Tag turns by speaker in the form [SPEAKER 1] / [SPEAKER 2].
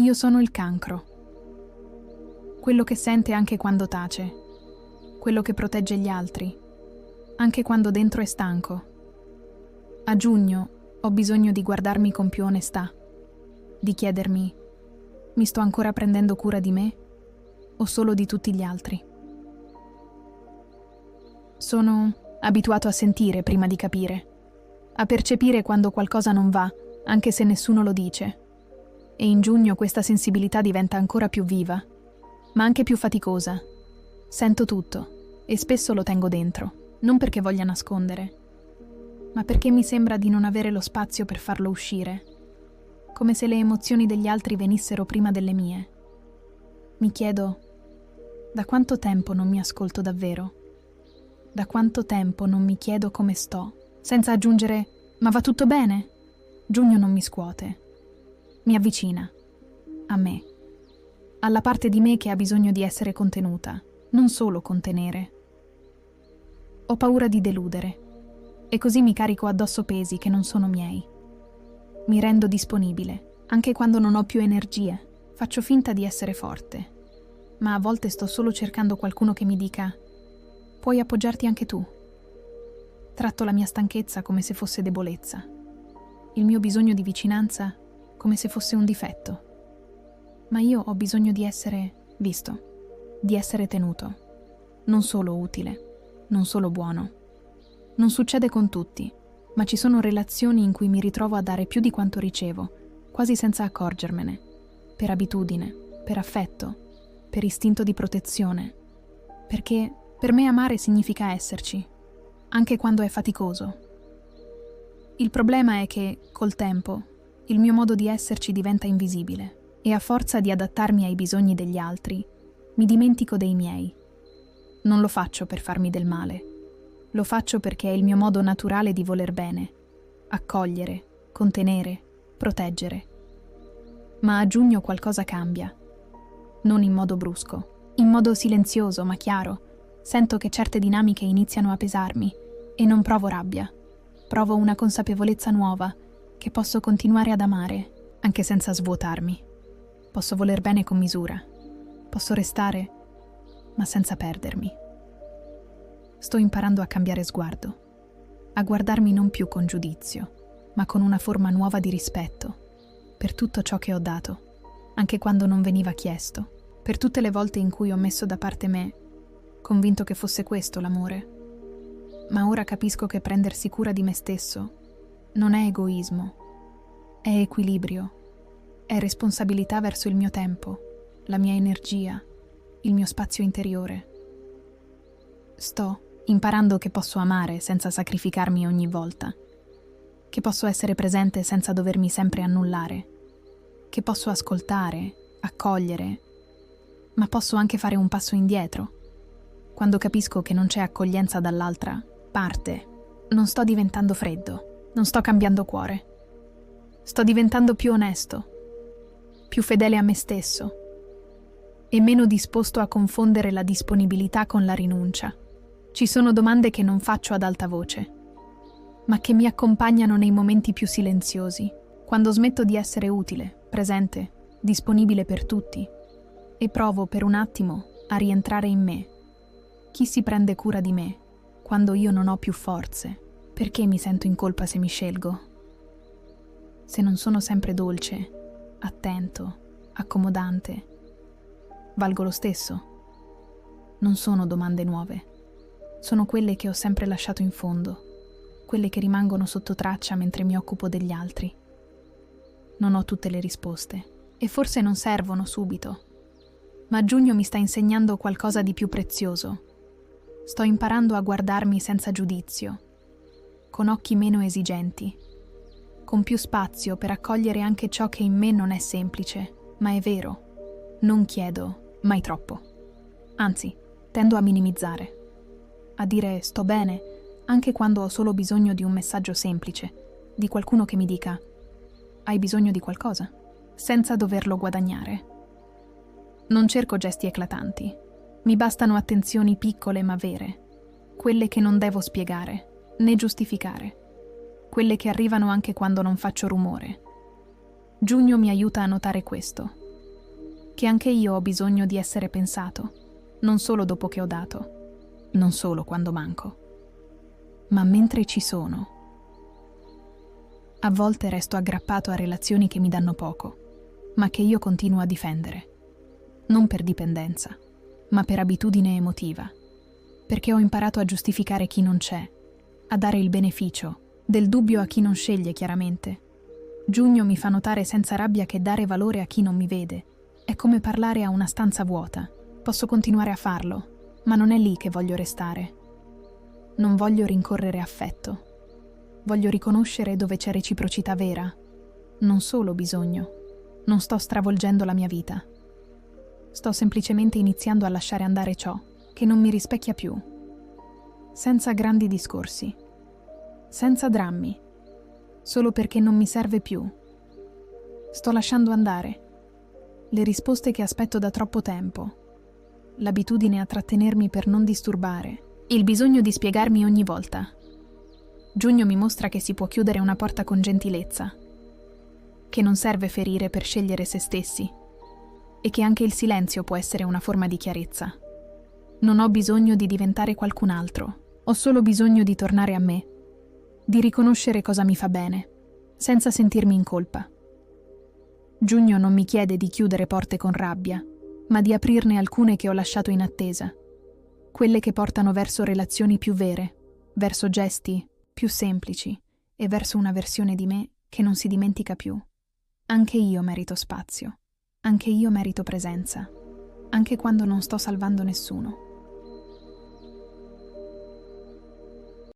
[SPEAKER 1] Io sono il cancro. Quello che sente anche quando tace. Quello che protegge gli altri, anche quando dentro è stanco. A giugno ho bisogno di guardarmi con più onestà, di chiedermi: mi sto ancora prendendo cura di me o solo di tutti gli altri? Sono abituato a sentire prima di capire, a percepire quando qualcosa non va, anche se nessuno lo dice. E in giugno questa sensibilità diventa ancora più viva, ma anche più faticosa. Sento tutto e spesso lo tengo dentro, non perché voglia nascondere, ma perché mi sembra di non avere lo spazio per farlo uscire, come se le emozioni degli altri venissero prima delle mie. Mi chiedo: da quanto tempo non mi ascolto davvero? Da quanto tempo non mi chiedo come sto, senza aggiungere: ma va tutto bene? Giugno non mi scuote. Mi avvicina a me, alla parte di me che ha bisogno di essere contenuta, non solo contenere. Ho paura di deludere e così mi carico addosso pesi che non sono miei. Mi rendo disponibile, anche quando non ho più energie. Faccio finta di essere forte, ma a volte sto solo cercando qualcuno che mi dica: puoi appoggiarti anche tu. Tratto la mia stanchezza come se fosse debolezza, il mio bisogno di vicinanza come se fosse un difetto. Ma io ho bisogno di essere visto, di essere tenuto, non solo utile, non solo buono. Non succede con tutti, ma ci sono relazioni in cui mi ritrovo a dare più di quanto ricevo, quasi senza accorgermene, per abitudine, per affetto, per istinto di protezione, perché per me amare significa esserci, anche quando è faticoso. Il problema è che, col tempo, il mio modo di esserci diventa invisibile e a forza di adattarmi ai bisogni degli altri, mi dimentico dei miei. Non lo faccio per farmi del male. Lo faccio perché è il mio modo naturale di voler bene, accogliere, contenere, proteggere. Ma a giugno qualcosa cambia. Non in modo brusco, in modo silenzioso ma chiaro. Sento che certe dinamiche iniziano a pesarmi e non provo rabbia. Provo una consapevolezza nuova che posso continuare ad amare, anche senza svuotarmi. Posso voler bene con misura. Posso restare, ma senza perdermi. Sto imparando a cambiare sguardo, a guardarmi non più con giudizio, ma con una forma nuova di rispetto, per tutto ciò che ho dato, anche quando non veniva chiesto, per tutte le volte in cui ho messo da parte me, convinto che fosse questo l'amore. Ma ora capisco che prendersi cura di me stesso non è egoismo, è equilibrio, è responsabilità verso il mio tempo, la mia energia, il mio spazio interiore. Sto imparando che posso amare senza sacrificarmi ogni volta, che posso essere presente senza dovermi sempre annullare, che posso ascoltare, accogliere, ma posso anche fare un passo indietro. Quando capisco che non c'è accoglienza dall'altra parte, non sto diventando freddo, non sto cambiando cuore. Sto diventando più onesto, più fedele a me stesso e meno disposto a confondere la disponibilità con la rinuncia. Ci sono domande che non faccio ad alta voce, ma che mi accompagnano nei momenti più silenziosi, quando smetto di essere utile, presente, disponibile per tutti, e provo per un attimo a rientrare in me. Chi si prende cura di me quando io non ho più forze? Perché mi sento in colpa se mi scelgo? Se non sono sempre dolce, attento, accomodante, valgo lo stesso? Non sono domande nuove. Sono quelle che ho sempre lasciato in fondo, quelle che rimangono sotto traccia mentre mi occupo degli altri. Non ho tutte le risposte e forse non servono subito, ma giugno mi sta insegnando qualcosa di più prezioso. Sto imparando a guardarmi senza giudizio, con occhi meno esigenti, con più spazio per accogliere anche ciò che in me non è semplice, ma è vero. Non chiedo mai troppo. Anzi, tendo a minimizzare, a dire sto bene anche quando ho solo bisogno di un messaggio semplice, di qualcuno che mi dica: hai bisogno di qualcosa? Senza doverlo guadagnare. Non cerco gesti eclatanti. Mi bastano attenzioni piccole ma vere, quelle che non devo spiegare, né giustificare, quelle che arrivano anche quando non faccio rumore. Giugno mi aiuta a notare questo, che anche io ho bisogno di essere pensato, non solo dopo che ho dato, non solo quando manco, ma mentre ci sono. A volte resto aggrappato a relazioni che mi danno poco, ma che io continuo a difendere, non per dipendenza, ma per abitudine emotiva, perché ho imparato a giustificare chi non c'è, a dare il beneficio del dubbio a chi non sceglie chiaramente. Giugno mi fa notare senza rabbia che dare valore a chi non mi vede è come parlare a una stanza vuota. Posso continuare a farlo, ma non è lì che voglio restare. Non voglio rincorrere affetto. Voglio riconoscere dove c'è reciprocità vera, non solo bisogno. Non sto stravolgendo la mia vita. Sto semplicemente iniziando a lasciare andare ciò che non mi rispecchia più. Senza grandi discorsi, senza drammi, solo perché non mi serve più. Sto lasciando andare le risposte che aspetto da troppo tempo, l'abitudine a trattenermi per non disturbare, il bisogno di spiegarmi ogni volta. Giugno mi mostra che si può chiudere una porta con gentilezza, che non serve ferire per scegliere se stessi, e che anche il silenzio può essere una forma di chiarezza. Non ho bisogno di diventare qualcun altro, ho solo bisogno di tornare a me, di riconoscere cosa mi fa bene, senza sentirmi in colpa. Giugno non mi chiede di chiudere porte con rabbia, ma di aprirne alcune che ho lasciato in attesa, quelle che portano verso relazioni più vere, verso gesti più semplici e verso una versione di me che non si dimentica più. Anche io merito spazio, anche io merito presenza, anche quando non sto salvando nessuno.